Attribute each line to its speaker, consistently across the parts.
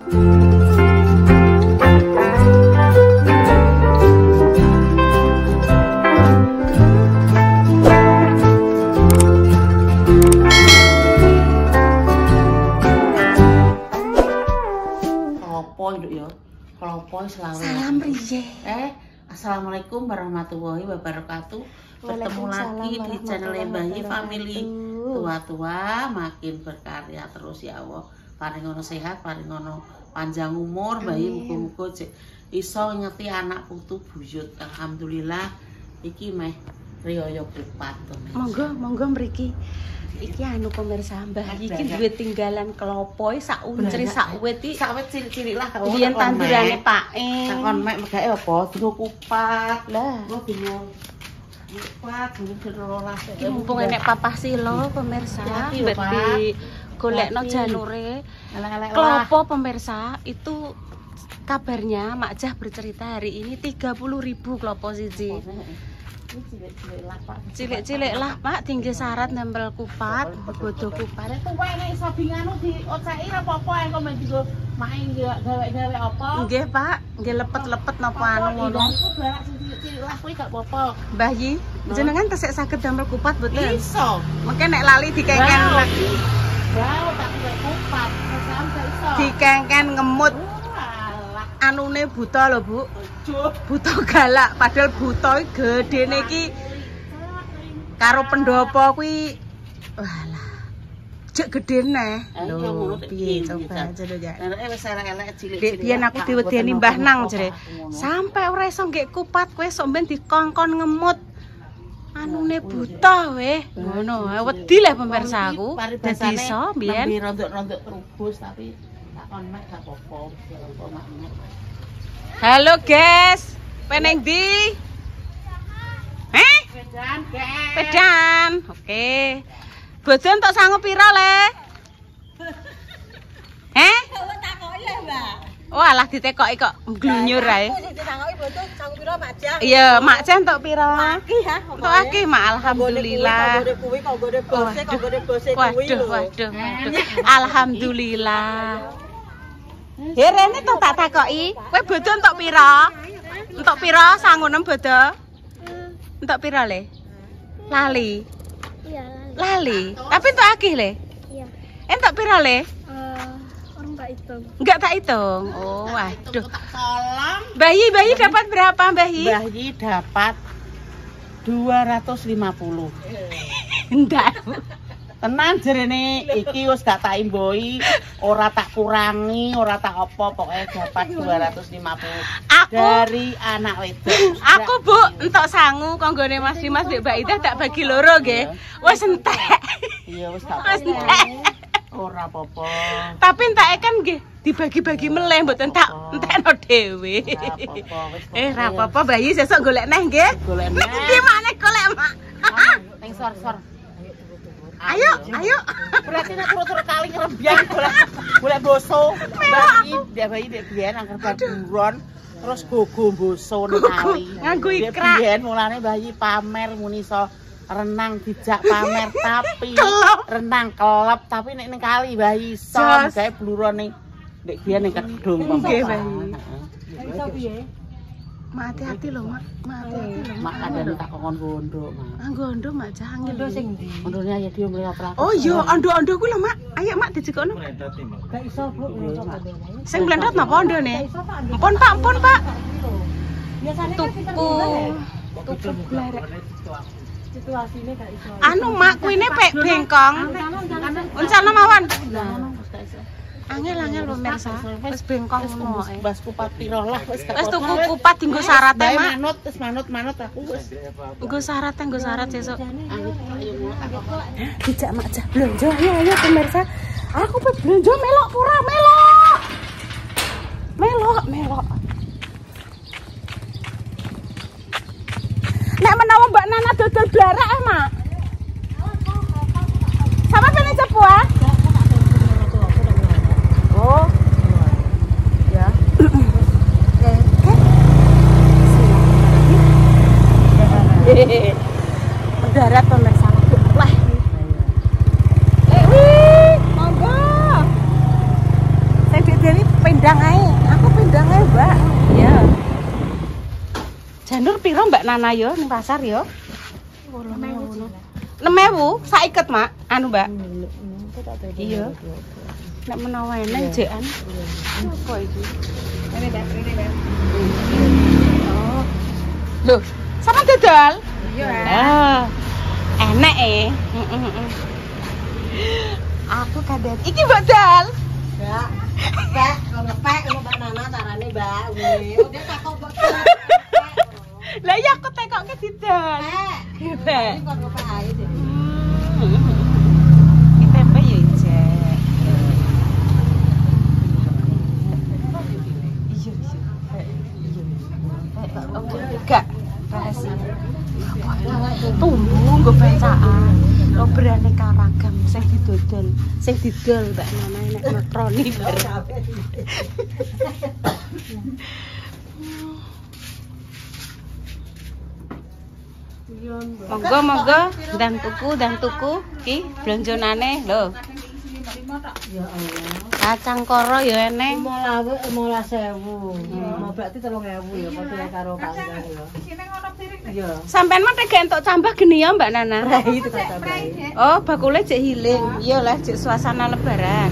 Speaker 1: Salam riye.
Speaker 2: Assalamualaikum warahmatullahi wabarakatuh. Bertemu lagi di channel Bayi Family. Tua-tua makin berkarya terus ya Allah. Paringono sehat, paringono panjang umur, bayi muga-muga iso nyeti anak putu buyut. Alhamdulillah iki meh riyaya kupat to.
Speaker 1: Monggo mriki. Iki anu pemirsa Mbah iki duwe tinggalan klopo sak uncri sak wit iki.
Speaker 2: Sak wit cilik-cilik lah kok.
Speaker 1: Biyen tandurane pake.
Speaker 2: Takon mek megake apa? Digo kupat. Lah, kok bingung. Kupat iki
Speaker 1: mumpung enek Papa Silo pemirsa, berarti golekno janure. Klopo pemirsa itu kabarnya Mak Jah bercerita hari ini 30.000 klopo siji. Cilik-cilik lah Pak, tinggi syarat nempel kupat, bodo kupat.
Speaker 2: Itu wae nek iso binganu dioceki apa-apa engko men digo main gawe-gawe apa?
Speaker 1: Nggih Pak, nggih lepet-lepet napa anu ngono.
Speaker 2: Iku barak cilik-cilik lah kuwi gak apa-apa.
Speaker 1: Mbah Yi, jenengan tesih saged damel kupat mboten?
Speaker 2: Iso.
Speaker 1: Mengke nek lali dikengken lagi.
Speaker 2: Jauh tak kupat, sampe iso.
Speaker 1: Dikengken ngemut. Anune buta lho Bu. Buta galak, padahal buta gedene iki karo pendopo kuwi walah. Jek gedene. Lho piye coba jero ya.
Speaker 2: Nek wis elek-elek cilik-cilik.
Speaker 1: Biyen aku diwedeni Mbah Nang jere. Sampai ora iso nggih kupat kowe sok ben dikongkon ngemut. Anune buta weh. Ngono, wedi le pemirsa aku. Dadi iso biyen
Speaker 2: rontok-rontok terubus tapi takon mek gak apa-apa.
Speaker 1: Halo guys, peneng di?
Speaker 2: Pedan, guys.
Speaker 1: Pedan. Oke. Bojo entuk sangu pira le?
Speaker 3: Takoki le, Mbak.
Speaker 1: Oh, alah ditekoki kok glunyur ae.
Speaker 3: Ditakoki bojo sangu pira, Mak Jah?
Speaker 1: Iya, Mak Jah entuk pira?
Speaker 3: Aki ya.
Speaker 1: Entuk akeh, Mak. Alhamdulillah.
Speaker 3: Konggone bose kuwi lho.
Speaker 1: Waduh. Alhamdulillah. Rene to tak takoki, kowe bodo entuk pira? Entuk pira sangunem bodo? Entuk pira le? Lali.
Speaker 4: Iya,
Speaker 1: Lali. Tapi entuk akeh le?
Speaker 4: iya.
Speaker 1: Entuk pira le?
Speaker 4: Orang tak hitung.
Speaker 1: Enggak tak hitung. Oh, waduh.
Speaker 2: Tolong.
Speaker 1: Bayi dapat berapa, Bayi?
Speaker 2: Bayi dapat 250.
Speaker 1: Enggak.
Speaker 2: Tenan jerene iki wis gak tak imboi, ora tak kurangi, ora tak apa, pokoknya dapat 250 dari anak wedok.
Speaker 1: Aku Bu, entuk sangu konggone Mas Dimas Mbak Mbak Ida tak bagi loro nggih. Wis entek.
Speaker 2: Iya wis gak
Speaker 1: Wis
Speaker 2: apa-apa.
Speaker 1: entek.
Speaker 2: Ora apa-apa.
Speaker 1: Tapi entake kan nggih dibagi-bagi meleh mboten tak entekno dhewe. Ra apa-apa Bayi sesuk golek neh nggih.
Speaker 2: Golek neh.
Speaker 1: Iki makne golek Mak.
Speaker 2: Ning sor-sor.
Speaker 1: Ayo.
Speaker 2: Berarti nek turut-turut kali ngrembyang golek boso. Bayi dek biyen angker buron terus gogo boso ning kali.
Speaker 1: Nganggo ikrak.
Speaker 2: Biyen mulane bayi pamer muni iso renang dijak pamer tapi renang kelep tapi nek ning kali bayi iso gawe bluron ning ndek biyen ning kedung
Speaker 1: nggih Bayi.
Speaker 3: Iso piye?
Speaker 1: Mak hati-hati lho Mak.
Speaker 2: Mak kadang tak kokon gondo, Mak.
Speaker 1: Gondo Mak jangan
Speaker 3: Ndo sing ndi?
Speaker 2: Gondone ya dia mlih operasi.
Speaker 1: Oh iya, ondo-ondo kuwi lho Mak. Ayo Mak dijekokno.
Speaker 3: Gak iso, Bu.
Speaker 1: Sing blendot napa ondone? Ampun Pak.
Speaker 3: Biasane kan
Speaker 1: Tuku blarek.
Speaker 3: situasine gak iso.
Speaker 1: Anu Mak kuine pek bengkong. Uncalno mawon. Angel pemirsa. Wis bengkong ngono ae.
Speaker 2: Bas kupat piro lah wis gak
Speaker 1: Wis tuku kupat dienggo sarate Mak.
Speaker 2: Manut aku wis.
Speaker 1: Nggo syarat sesuk. Dijak Mak Jah blonjo. Ayo pemirsa. Aku pe blonjo melok pura melok. Nek menawa Mbak Nana dodol blarak Mak. Sama pengen cepu ah? Oh. Ya. Oke. Mendarat pemirsa. Wah. Wih, monggo. pindang ae. Aku pindang ae, Mbak. Ya. Janur piro Mbak Nana yo ning pasar yo? 6.000 saiket, Mak. Anu, Mbak. Iya. Nek menawa eneng jekan. Apa iki? Ini, Mbak. Oh. Loh, sama dodol? Iya. Enak Aku kadang iki Mbak Dal.
Speaker 3: Mbak, kalau ngepek sama Mbak Nana carane, Mbak. Dia takut Mbak.
Speaker 1: Lah iya aku tekokke didol. Mbak.
Speaker 3: Ini kok ngepek ae deh.
Speaker 1: Iki tempe ya ijek. Iya. Enggak. Rahasia. Tunggu nggo bancaan. Lo beraneka ragam sing didodol Mbak Nana nek makroni bareng. Monggo ndang tuku iki blonjonane lho.
Speaker 3: Ya Allah.
Speaker 1: Kacang koro ya eneng.
Speaker 3: 15.000. Mau berarti 3.000 ya padha karo panggang ya. Iya.
Speaker 1: Sampean mah tega entuk tambah geni ya Mbak Nana.
Speaker 3: Prai itu kata prai.
Speaker 1: Oh, bakule cek hiling. Iyalah cek suasana lebaran.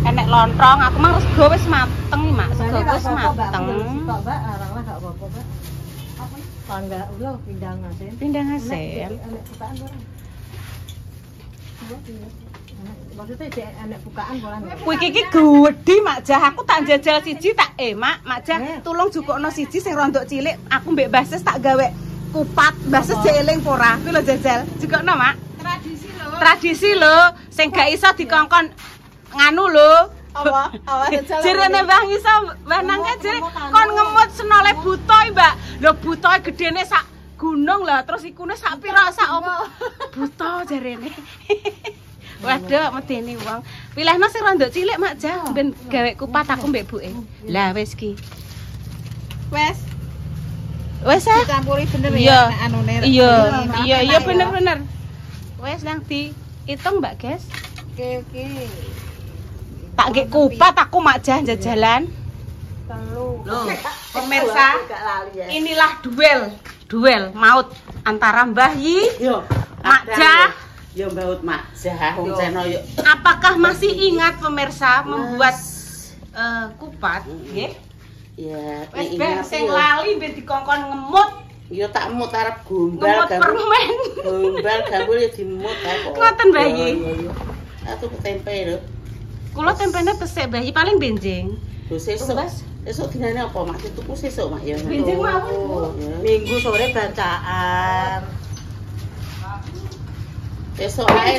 Speaker 1: Enek lontong, aku mah sego wis mateng, Mak. Sego wis mateng.
Speaker 3: Kok Mbak, aranglah gak apa-apa, Mbak. Pangga ulo pindang asin.
Speaker 1: Pindang asin.
Speaker 3: Enek bukaan barang. Maksudnya cek enek bukaan barang.
Speaker 1: Kuwi iki gedhi, Mak Jah. Aku tak jajal siji tak Mak Jah, tulung jukukno siji sing rondok cilik. Aku mbek Mbah Sis tak gawe kupat. Mbah Sis jek eling ora? Kuwi lho jajal. Jukukno, Mak. Tradisi lho, sing gak iso dikongkon nganu lho. Apa jajal. Jerene Mbah iso, Mbah Nangke jere kon ngemut senole butoy, Mbak. Lho butoy gedene sak gunung lah, terus ikune sak pira sak opo. Buto jarene. Waduh, medeni wong. Pilihno sing rondok cilik, Mak Jah, ben gawe kupat aku mbek buke. Lah wis ki. Wis dicampuri bener ya anune. Iya bener. Wis nang diitung Mbak, Guys.
Speaker 3: Oke.
Speaker 1: Tak nggih kupat aku Mak Jah jajalan.
Speaker 3: Loh,
Speaker 1: Pemirsa, inilah duel maut antara Mbah Yi, Mak Jah.
Speaker 2: Ya mbaut Mak Jah wong Seno yo.
Speaker 1: Apakah masih ingat pemirsa membuat kupat nggih?
Speaker 2: Ya,
Speaker 1: Wis ben sing lali ben dikongkon ngemut.
Speaker 2: Ya tak emut arep gombal
Speaker 1: Ngemut permen.
Speaker 2: Gombal gambul ya dimut ae kok.
Speaker 1: Ngoten Mbah Yi.
Speaker 2: Aku tempe lho.
Speaker 1: Kula tempene pesek Mbah Yi paling benjing.
Speaker 2: Lho sesuk dinane apa Mak? Tuku sesuk Mak ya.
Speaker 1: Benjing mawon.
Speaker 3: Minggu sore bacaan.
Speaker 2: Sesuk ae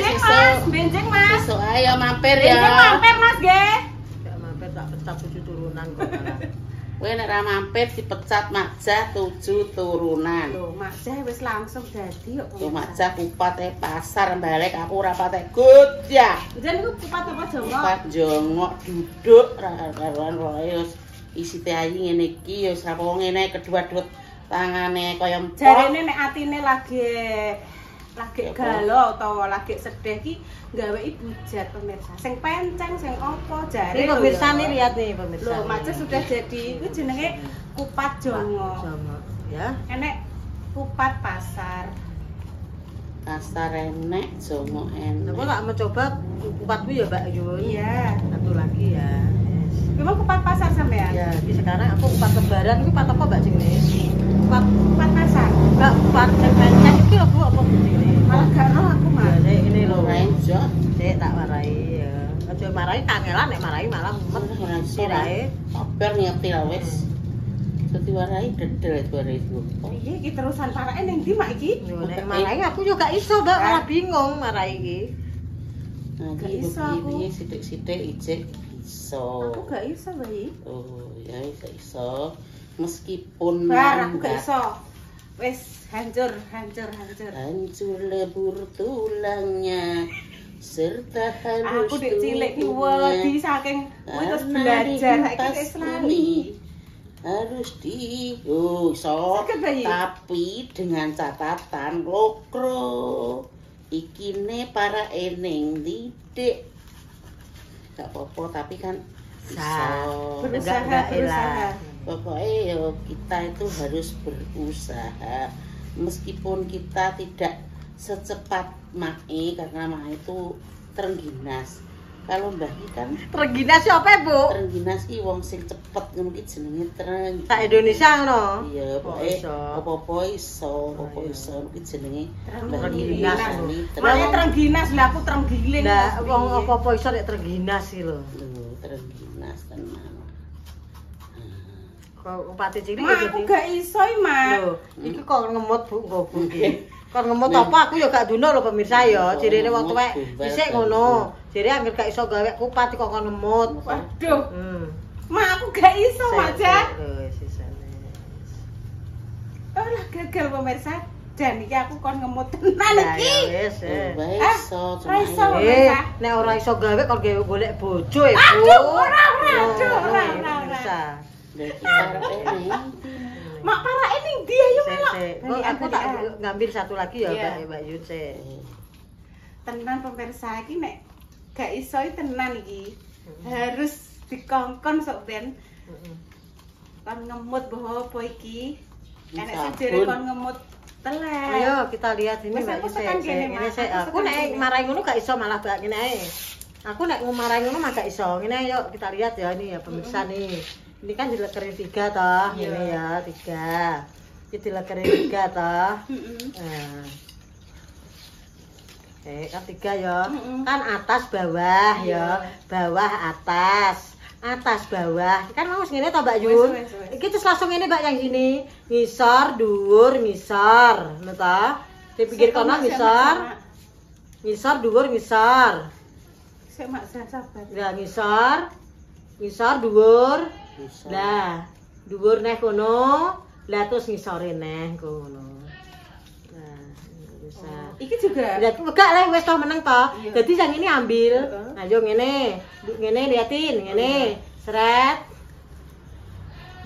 Speaker 1: Benjing Mas.
Speaker 2: Sesuk ae ya mampir ya.
Speaker 1: Benjing mampir Mas nggih.
Speaker 3: Gak mampir tak pecat 7 turunan kok malah.
Speaker 2: Kowe nek ra mampir dipecat Mak Jah 7 turunan.
Speaker 1: Lho, Mak Jah wis langsung dadi kok.
Speaker 2: Yo Mak Jah kupat pasar balik aku ora patek gut ya.
Speaker 1: Jan niku kupat apa jongok?
Speaker 2: Kupat jongok duduk ra karuan wae isi teh ayi ngene iki ya wis ra wong ngene kedua-dua tangane kaya empok.
Speaker 1: Jarene nek atine lagi galau utawa lagi sedih ki gawe bujat pemirsa. Sing penceng sing apa jare.
Speaker 3: Ini pemirsa nih lihat nih pemirsa.
Speaker 1: Loh, Mak Jah sudah jadi itu jenenge kupat jongok.
Speaker 3: Ya.
Speaker 1: Enek kupat pasar.
Speaker 2: Pasar enek, jongok enek.
Speaker 3: Aku tak mau coba kupatku ya Mbak Yun.
Speaker 1: Iya.
Speaker 3: Satu lagi ya.
Speaker 1: Memang kupat pasar sampean?
Speaker 3: Ya, di sekarang aku kupat lebaran itu kupat apa Mbak Jengne?
Speaker 1: Kupat pasar.
Speaker 3: Enggak, kupat penceng iki lho Bu apa jenenge?
Speaker 1: Malah gak roh aku mah.
Speaker 3: Ya, ini lho.
Speaker 2: Rainjo.
Speaker 3: Dek tak warai ya. Aja marai kangelan nek marai malah mumet sirahe.
Speaker 2: Kabar ngerti lah wis. Dadi warai dedel 2000.
Speaker 1: Iya, iki terusan parake ning ndi Mak iki?
Speaker 3: Yo nek marai aku juga iso Mbak, malah bingung marai iki.
Speaker 2: Nah,
Speaker 1: Gak
Speaker 2: iki
Speaker 1: iso aku.
Speaker 2: piye sithik-sithik ijek iso.
Speaker 1: Aku gak iso, Bayi.
Speaker 2: Oh, ya iso. Meskipun
Speaker 1: Bar, aku gak iso. Wis hancur.
Speaker 2: Hancur lebur tulangnya serta harus
Speaker 1: Aku dek cilik ki wedi saking kuwi terus belajar saiki wis lali.
Speaker 2: Harus iso
Speaker 1: Sakit, Bayi?
Speaker 2: tapi dengan catatan lokro ikine para eneng didik gak apa-apa tapi kan
Speaker 3: berusaha.
Speaker 2: Pokoknya yo kita itu harus berusaha meskipun kita tidak secepat Mai karena Mai itu terengginas. Kalau Mbah Ki kan
Speaker 3: Terengginas apa, Bu?
Speaker 2: terengginas ki wong sing cepet ngono ki jenenge terengginas.
Speaker 3: Sak Indonesia ngono.
Speaker 2: Iya, pokoke apa-apa iso ki jenenge
Speaker 3: Terengginas.
Speaker 1: Makanya terengginas lah aku terenggiling.
Speaker 3: Lah wong apa-apa iso nek terengginas iki lho.
Speaker 2: Lho, terengginas tenan.
Speaker 3: Kok pati cilik
Speaker 1: Mak, aku gak iso, Mak.
Speaker 3: Lho, iki kok ngemot Bu, nggo Bu iki. Kon ngemot apa aku ya gak duno lho pemirsa ya. Jirene wong tuwek dhisik ngono. Jere anggere gak iso gawe kupat kok kon ngemot.
Speaker 1: Waduh. Mak, aku gak iso, Mak. Lah gagal pemirsa. Dan iki aku kon ngemot tenan iki.
Speaker 3: Wis.
Speaker 2: Iso,
Speaker 1: Ora iso pemirsa.
Speaker 3: Nek ora iso gawe kon gawe golek bojo e, Bu.
Speaker 1: Aduh, ora. Mak parah ini dia yo melok.
Speaker 3: Aku tak ngambil satu lagi ya, Mbak Yun.
Speaker 1: Tenan pemirsa iki nek gak iso tenan iki. Harus dikongkon sok ben. Kon ngemut bahwa apa iki? Enek sejere kon ngemut telek.
Speaker 3: Ayo kita lihat ini Mbak Yun. Aku nek marahi ngono gak iso malah gak ngene ae. Aku nek marahi ngono mah gak iso. Ngene ayo kita lihat ya ini ya pemirsa nih. Ini kan dilekerin 3 toh, ini ya 3. Ini dilekerin 3 toh. Nah. Kan 3 ya. Kan atas bawah ya. Bawah atas. Atas bawah. Kan mau ngene toh Mbak Yun. Iki terus langsung ngene Mbak yang gini. Ngisor, dhuwur, ngisor. Ngono toh. Di pinggir kono ngisor. Ngisor, dhuwur, ngisor.
Speaker 1: Sik Mak sabar.
Speaker 3: Ya ngisor. Ngisor, dhuwur. Lah, dhuwur neh kono, lah terus ngisore neh kono. Nah, bisa.
Speaker 1: Iki juga.
Speaker 3: Lah enggak lah wis toh meneng toh. Dadi yang ini ambil. Ayo ngene. Ngene liatin, ngene. Seret.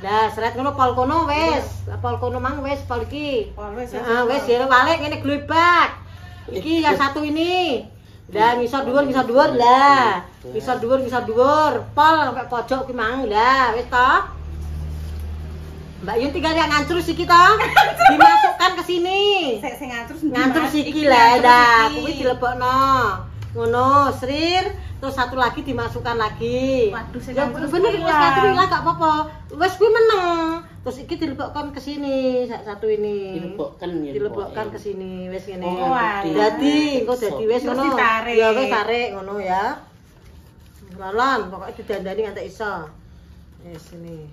Speaker 3: Lah, seret ngono pol kono wis. Pol kono mang wis pol iki. Heeh, wis ya balik ngene glebak. Iki yang satu ini. Lah ngisor dhuwur lah. Ngisor dhuwur, pol sampai pojok ki mang lah, wis toh. Mbak Yun tinggal yang ngancrus iki toh. Dimasukkan ke sini.
Speaker 1: Sing
Speaker 3: Ngancrus iki lah, dah kuwi dilebokno. Ngono, srir, terus satu lagi dimasukkan lagi.
Speaker 1: Waduh, sing
Speaker 3: ya bener wis ngancrus lah gak apa-apa. Wis kuwi meneng. Terus iki dilebokkan ke sini, satu ini. Dilebokkan ke sini, wis ngene. Dadi engko dadi wis ngono. Ya wis tarik ngono ya. Lalon, pokoknya didandani nganti iso. Wis ini.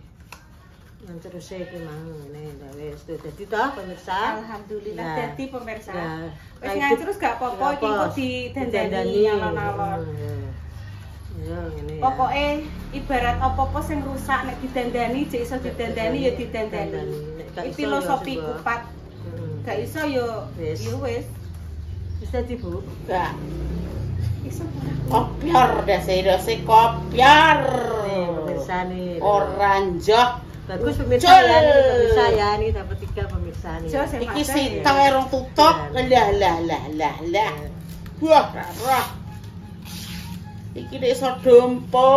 Speaker 3: Terus iki mang ngene wis dadi toh pemirsa.
Speaker 1: Alhamdulillah dadi pemirsa. Wis
Speaker 3: Wis
Speaker 1: ngancrus gak apa-apa iki kok didandani alon-alon.
Speaker 3: Ya ngene ya.
Speaker 1: Pokoke ibarat apa-apa sing rusak nek didandani jek iso didandani ya didandani. Iki filosofi kupat. Gak iso yo yo wis.
Speaker 3: Wis dadi Bu.
Speaker 2: Gak.
Speaker 1: Iso
Speaker 2: Kopior dasi kopior.
Speaker 3: Pemirsa nih.
Speaker 2: Ora njoh.
Speaker 3: Bagus pemirsa ya nih dapat 3 pemirsa nih.
Speaker 2: Iki sita erong tutup. Lah. Wah, rah. Iki nek iso dompo.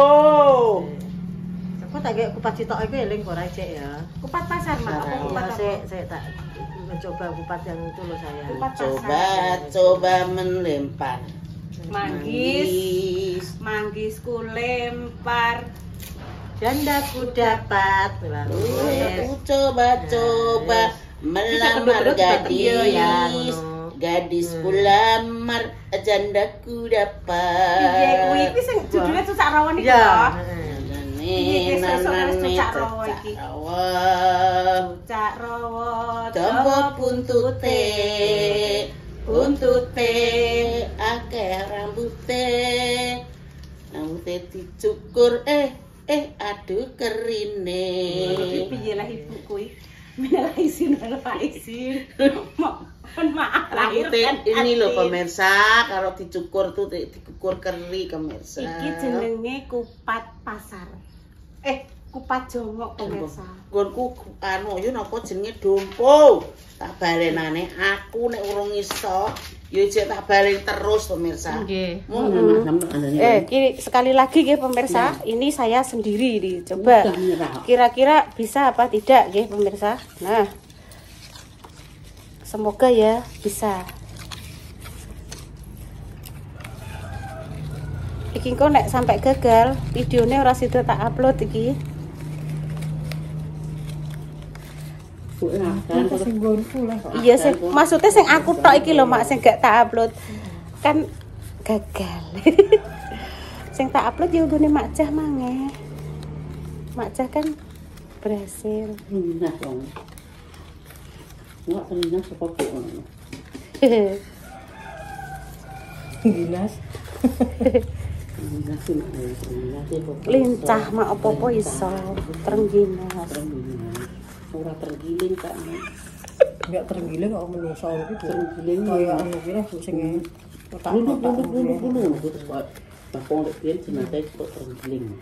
Speaker 3: Aku tak kayak kupat citok iku eling ora cek ya.
Speaker 1: Kupat pasar Mak. Apa kupat apa?
Speaker 3: Saya tak mencoba kupat yang itu loh saya.
Speaker 1: Kupat pasar.
Speaker 2: Coba melempar.
Speaker 1: Manggis ku lempar.
Speaker 3: Jandaku dapat.
Speaker 2: Aku coba melamar gadisku lamar jandaku dapat.
Speaker 1: Iya kuwi iki sing judulnya Cucak Rawan iki toh.
Speaker 2: Iki
Speaker 1: Cucak Rawan iki. Cucak Rawan.
Speaker 2: Tombo buntute akeh rambute. Rambute dicukur aduh kerine.
Speaker 1: Piye lah ibu kuwi? Melah isin Pak isin. Maaf lahir
Speaker 2: ini loh pemirsa, kalau dicukur tuh dikukur keri pemirsa.
Speaker 1: Iki jenenge kupat pasar.
Speaker 3: kupat jongok pemirsa.
Speaker 2: Nggonku anu yo napa jenenge dompo. Tak balenane aku nek urung iso yo jek tak balen terus pemirsa.
Speaker 1: Nggih.
Speaker 3: Ini sekali lagi nggih pemirsa, ini saya sendiri nih. Coba kira-kira bisa apa tidak nggih pemirsa. Nah. Semoga ya bisa. Iki kok nek sampai gagal, videonya ora sida tak upload iki. Iya sih, maksudnya sing aku tok iki lho Mak, sing gak tak upload. Kan gagal. Sing tak upload ya nggone Mak Cah maneh. Mak Cah kan berhasil.
Speaker 2: Nah, dong. Nggak terlihat seperti itu.
Speaker 3: Gilas. Lincah mak opo-opo iso terengginas.
Speaker 2: Ora terenggiling kak.
Speaker 3: Enggak terenggiling kok menungso iki
Speaker 2: terenggiling
Speaker 3: kaya anu kira sing
Speaker 2: bulu terus kok bakong lek pian jenazah kok terenggiling.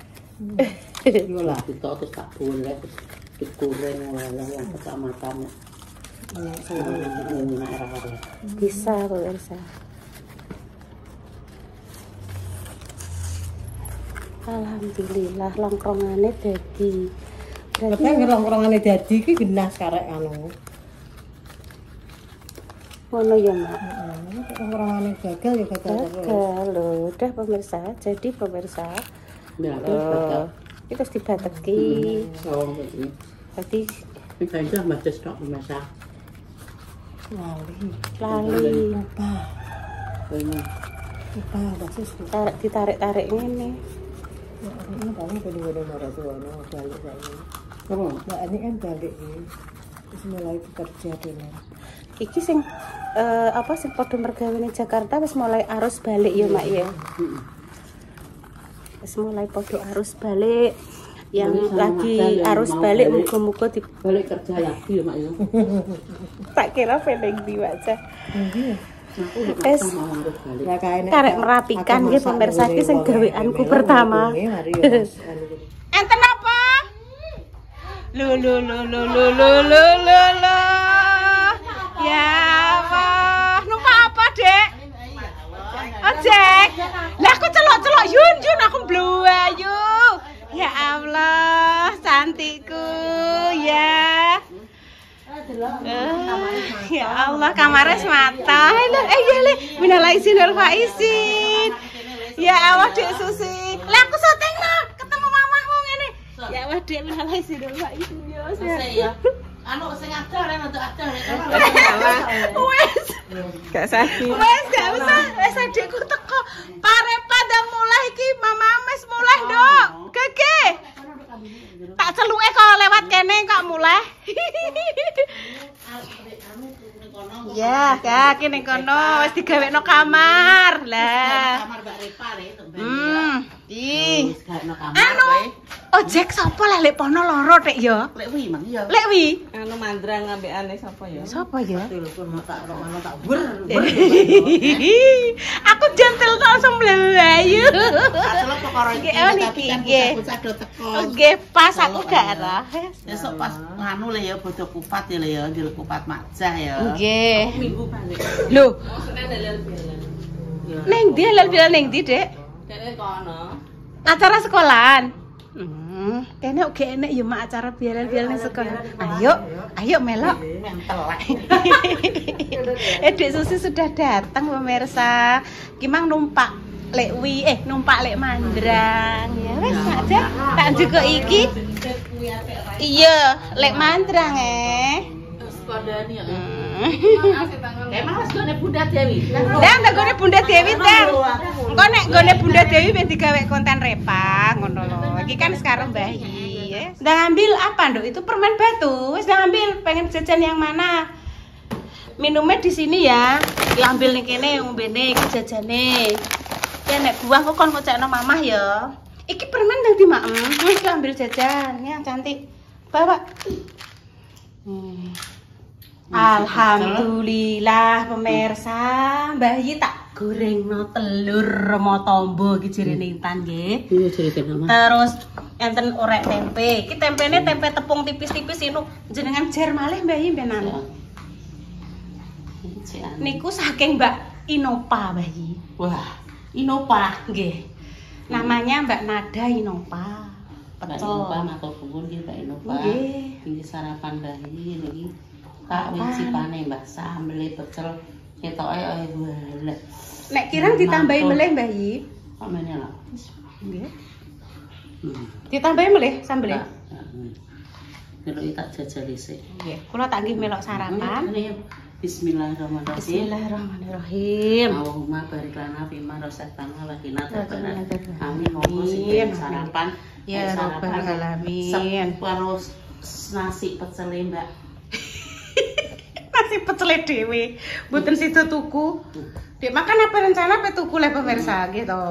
Speaker 2: Yo lah terus tak boleh terus digoreng walah yang kecamatan.
Speaker 3: Bisa pemirsa. Alhamdulillah longkrongane dadi. Berarti longkrongane dadi iki genas karek anu. Ngono ya, Mak. Longkrongane gagal ya gagal lho. Udah pemirsa, jadi pemirsa.
Speaker 2: Ya, terus
Speaker 3: dibateki. Tadi
Speaker 2: kita baca stok pemirsa.
Speaker 3: Lali lupa basis ditarik ngene ini paling kedua marah tuh balik lagi nah ini kan balik ini terus mulai bekerja dulu iki sing apa sing padha mergawene Jakarta wis mulai arus balik ya Mak ya wis mulai padha arus balik yang lagi arus balik muga-muga
Speaker 2: balik kerja lagi ya Mak ya.
Speaker 3: Tak kira peneng diwaca. Es karek merapikan nggih pemirsa iki sing gaweanku pertama. Enten apa? Lo. Ya Allah, numpak apa, Dek? Ojek. Lah aku celok-celok yun aku mbluwayu. Ya Allah, cantikku ya. Ya Allah, kamarnya semata. Iya le, minal aizin wal faizin. Ya Allah, Dek Susi. Lah aku syuting no, ketemu mamahmu ngene. Ya Allah, Dek minal aizin wal faizin ya. Anu sing ada rek untuk ada rek. Wes. Gak sakit. Wes gak usah, wes adikku teko. Pare padang mulai iki, Mama Mes mulai, Nduk. Gege. Tak celuke kok lewat kene kok mulai. Ya, kaki ning kono wis digawekno kamar. Lah. Kamar Mbak Repa rek. Ih. Anu, ojek sapa lek pono loro tek ya?
Speaker 2: Lek wi mang ya.
Speaker 3: Lek wi.
Speaker 1: Anu mandrang ambekane sapa ya?
Speaker 3: Sapa ya?
Speaker 2: Telepon tak rono tak ber.
Speaker 3: Aku jentel kok semblayu.
Speaker 2: Asal perkara iki tapi kan bocah do teko.
Speaker 3: Nggih, pas aku gak arah.
Speaker 2: Besok pas nganu le ya bodo kupat ya le ya, njil kupat Makjah ya.
Speaker 3: Nggih.
Speaker 2: Minggu balik.
Speaker 3: Lho. Ning ndi halal-bilal ning ndi, Dek?
Speaker 1: Dene kono.
Speaker 3: Acara sekolahan. Kene oke enek ya mak acara biar-biar ning sekolah. Ayo melok. Dek Susi sudah datang pemirsa. Kimang numpak lek wi numpak lek mandrang. Ya wis aja tak juga iki. Iya, lek mandrang
Speaker 2: Skandani ya. Emang wis gone Bunda Dewi.
Speaker 3: Lah ndak gone Bunda Dewi, Tang. Engko nek gone Bunda Dewi wis digawe konten Repa ngono lho. Iki kan sekarang bayi, ya. Udah ngambil apa, Nduk? Itu permen batu. Wis udah ngambil, pengen jajan yang mana? Minumnya di sini ya. Diambil ning kene ngombene iki jajane. Ya nek buah kok kon ngocekno mamah ya. Iki permen nang di Mak. Wis ambil jajan yang cantik. Bawa. Alhamdulillah pemirsa, bayi tak
Speaker 1: gorengno telur remo tombo iki jerene Intan nggih.
Speaker 2: Iya cerita Mama.
Speaker 1: Terus enten orek tempe. Iki tempene tempe tepung tipis-tipis ini jenengan jer malih Mbak Yi mbenan. Niku saking Mbak Inopa Mbak Yi.
Speaker 2: Wah,
Speaker 1: Inopa nggih. Namanya Mbak Nada Inopa.
Speaker 2: Mbak
Speaker 1: Pecel.
Speaker 2: Inopa matur nuwun nggih Mbak Inopa.
Speaker 1: Nggih.
Speaker 2: Iki sarapan bayi niki. Tak wicipane Mbak sambel pecel ketoke wah.
Speaker 1: Nek kirang ditambahi melih Mbak Yi.
Speaker 2: Kok meneh lho.
Speaker 1: Nggih. Ditambahi melih sambel.
Speaker 2: Ndelok tak jajal isih.
Speaker 1: Nggih, kula tak nggih melok sarapan.
Speaker 2: Bismillahirrahmanirrahim.
Speaker 1: Bismillahirrahmanirrahim.
Speaker 2: Allahumma barik lana fima razaqtana wa qina adzabannar. Amin. Monggo sing sarapan.
Speaker 1: Ya rabbal alamin.
Speaker 2: Karo nasi pecel Mbak.
Speaker 1: Nasi pecel dhewe. Mboten sida tuku. Dek makan apa rencana apa tuku le pemirsa nggih to.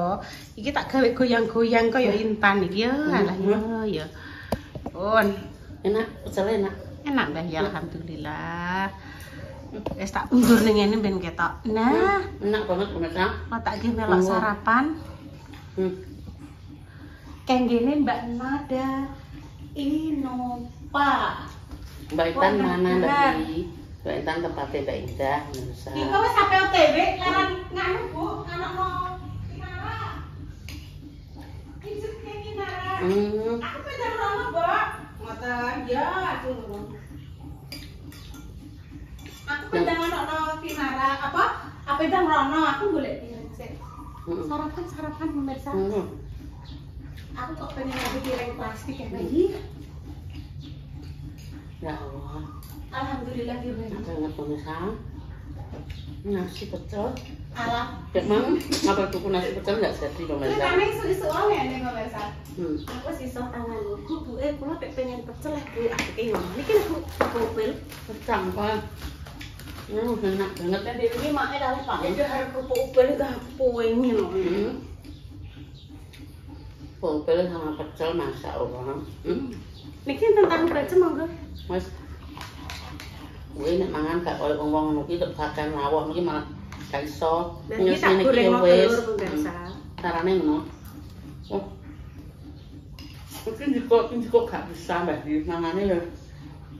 Speaker 1: Iki tak gawe goyang-goyang kaya Intan iki ya. Alah ya. Pun
Speaker 2: Enak, pecel enak.
Speaker 1: enak Mbah ya alhamdulillah. Wis tak undur ning ngene ben ketok. Nah,
Speaker 2: Enak banget pemirsa.
Speaker 1: kok tak nggih melok sarapan. Kenggene Mbak Nada Inopa.
Speaker 2: Mbak Intan mana Mbak Di? Mbak Intan tempatnya Mbak Indah pemirsa.
Speaker 1: Iku wis sampe OTW laran nganu Bu, anakno Kinara. Izin ke Kinara. Aku pedang rono, Mbak. Ngoten ya, aduh. Aku pedang anakno Kinara apa? Apa pedang rono, aku golek piring sik. Sarapan pemirsa. Aku kok pengen ngambil piring plastik ya, Mbak.
Speaker 2: Ya Allah.
Speaker 1: Alhamdulillah ya, Mbak.
Speaker 2: Enak banget pemirsa. Nasi pecel.
Speaker 1: Alah.
Speaker 2: Dek Mam, apa tuku nasi pecel enggak jadi pemirsa?
Speaker 1: Karena isu-isu oleh nih pemirsa.
Speaker 2: Hmm.
Speaker 1: Aku sisa tangan ibu, Bu, kula pengen pecel Bu, aku ngono. Niki aku kopel.
Speaker 2: Kecang Pak. Enak banget.
Speaker 1: Dan ini make dalu Pak. Ya harus kerupuk upel itu puing ngono.
Speaker 2: Popel sama pecel Masya Allah.
Speaker 1: Niki tentang baca monggo.
Speaker 2: Mas, gue nek mangan gak koyo wong ngono ki tek bakan lawak iki malah gak iso.
Speaker 1: Dan iki tak goreng telur pemirsa.
Speaker 2: Carane ngono. Oh. Mungkin kok gak bisa Mbak Di mangane ya.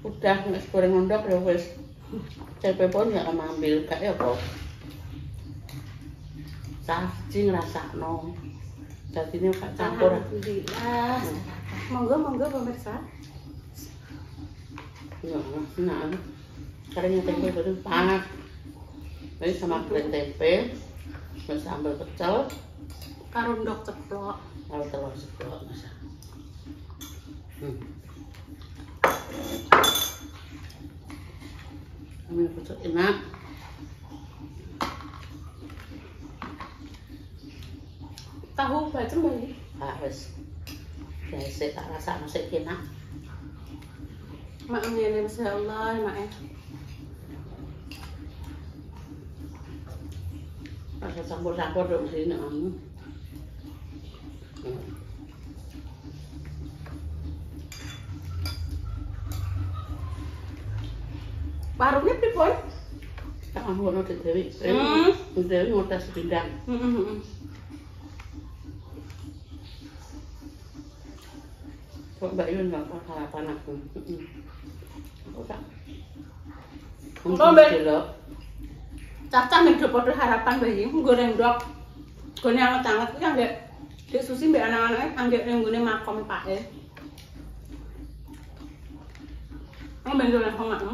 Speaker 2: Udah nek goreng ndok ya wis. Cepe pun ya ambil gak ya apa. Cacing rasakno. Dadine gak campur.
Speaker 1: Alhamdulillah. Monggo pemirsa.
Speaker 2: Ya, nah. Caranya tempe betul panas. Jadi sama goreng tempe, sambal pecel,
Speaker 1: Karo ndok ceplok.
Speaker 2: kalau telur ceplok masa. Ini pecel enak.
Speaker 1: Tahu bacem Mbak.
Speaker 2: Wes. Biasa tak rasa masih enak.
Speaker 1: Mak ngene masyaallah, Mak.
Speaker 2: Rasa campur-campur dong sini kamu.
Speaker 1: Warungnya pripun?
Speaker 2: Tak mau ngono Dewi. Dewi ngotas pindang. Kok Mbak Yun nggak mau sarapan aku. Aku tak. Mbak.
Speaker 1: Cacah ning do padha harapan bayi goreng ndok. Gone anget-anget iki anggek Dek Susi mbek anak-anake anggek ning gone makom pake. Ang ben dolan kok mak.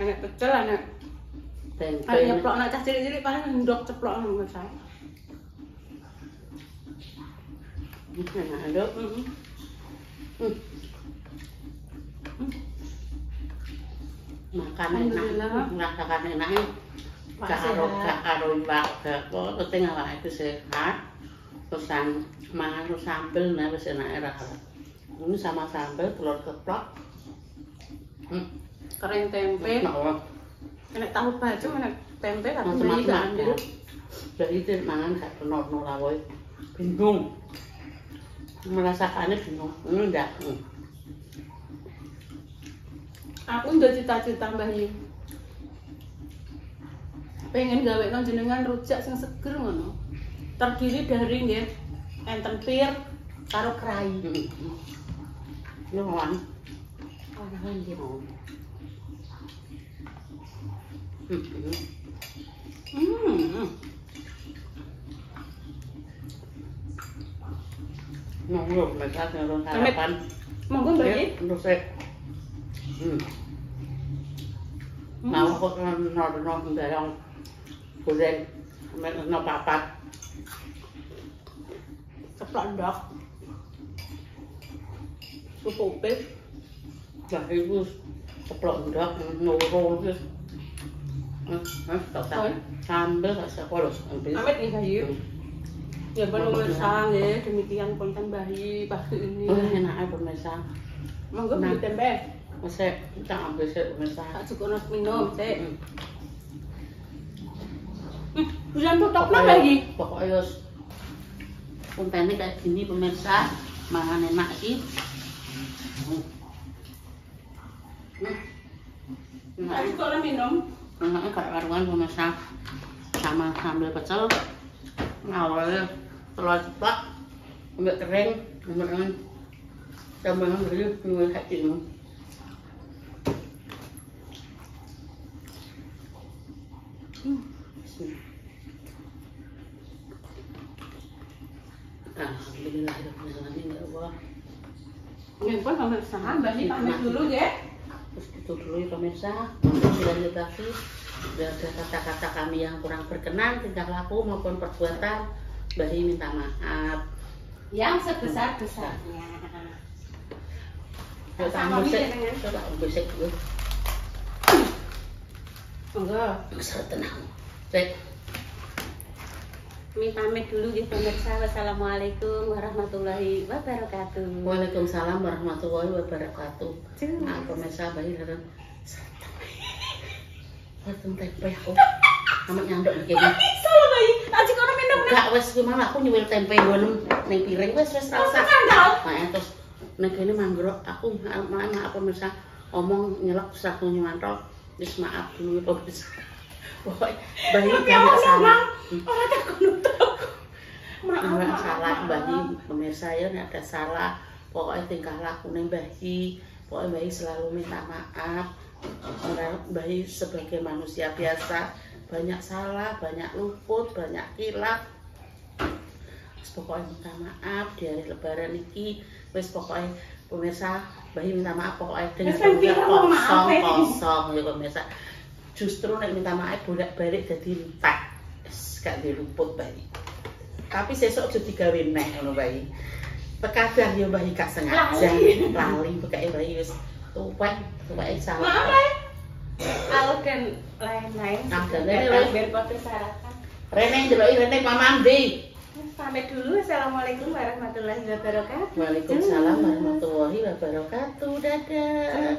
Speaker 1: Anak pecel anak
Speaker 2: Tempe.
Speaker 1: Anak nyeplok anak cah cilik-cilik paling ndok ceplok ngono saya.
Speaker 2: Enak ndok. Makan enak, merasakan enaknya. Karo iwak, kok penting awake itu sehat. Terusan mangan terus sambel nah wis enake rasane. Ini sama sambel telur ceplok.
Speaker 1: Kering tempe. Enak tahu baju, enak tempe tapi
Speaker 2: Macam-macam
Speaker 1: gak ambil.
Speaker 2: Jadi itu mangan gak kenal lawoy. Bingung. Merasakannya bingung. Enggak.
Speaker 1: Aku udah cita-cita Mbah Yi.
Speaker 2: pengen gawe jenengan rujak sing seger ngono. Terdiri dari nggih enten pir karo kerai. Nuwun. Oh, nggih. Monggo mereka karo harapan. Monggo Mbak. Terus mau kok nono barang goreng no papat. Ceplok ndok. Supope. Lah iku ceplok ndok nurul wis. Sambel rasa polos. Amit nih Bayu. Ya pemirsa nggih, demikian konten Bayi pagi ini. Enake pemirsa. Monggo beli tempe. Wis tak ambil sik pemirsa. Tak cukup minum sik. Hujan tutupna lagi. Pokoknya wis kontene kayak gini pemirsa, mangan enak iki. Tak cukup minum. Enaknya kayak karuan pemirsa sama sambal pecel awalnya telur ceplok ambek kering dengan sambalnya beli dua kaki ini alhamdulillahirrahmanirrahim ya Allah. Ini pun pemirsa Mbak pamit dulu ya. Terus itu dulu ya pemirsa, lanjut lagi. Sudah ada kata-kata kami yang kurang berkenan, tingkah laku maupun perbuatan, Bayi minta maaf yang sebesar-besarnya. Coba musik dulu. Enggak, bisa tenang. Cek. Pamit dulu ya pemirsa. Wassalamualaikum warahmatullahi wabarakatuh. Waalaikumsalam warahmatullahi wabarakatuh. Nah, pemirsa Bayi dalam tempe aku. Amat nyandok iki. Salah Bayi. Aji kono minum. Gak wis kuwi malah aku nyuwil tempe ngono ning piring wis rasa. Nah, terus nek kene manggrok aku maaf pemirsa omong nyelek terus aku nyuwanto. Wis maaf dulu pemirsa. Pokoknya Bayi gak salah. Ora tak nutup. Maaf salah Bayi pemirsa ya nek ada salah. Pokoknya tingkah lakune Bayi. Pokoknya Bayi selalu minta maaf. Bayi sebagai manusia biasa banyak salah, banyak luput, banyak kilap. Pokoknya minta maaf di hari lebaran ini. Wes pokoknya pemirsa Bayi minta maaf pokoknya dengan kosong ya pemirsa. Justru nek minta maaf bolak-balik jadi entek. Gak diluput Bayi. Tapi sesuk aja digawe neh ngono Bayi. Terkadang ya Bayi gak sengaja lali pokoknya Bayi wis tuwek salah. Aku kan lain-lain. Biar potes sarapan. Rene ndeloki Rene pamandi. Pamit dulu. Assalamualaikum warahmatullahi wabarakatuh. Waalaikumsalam warahmatullahi wabarakatuh. Dadah.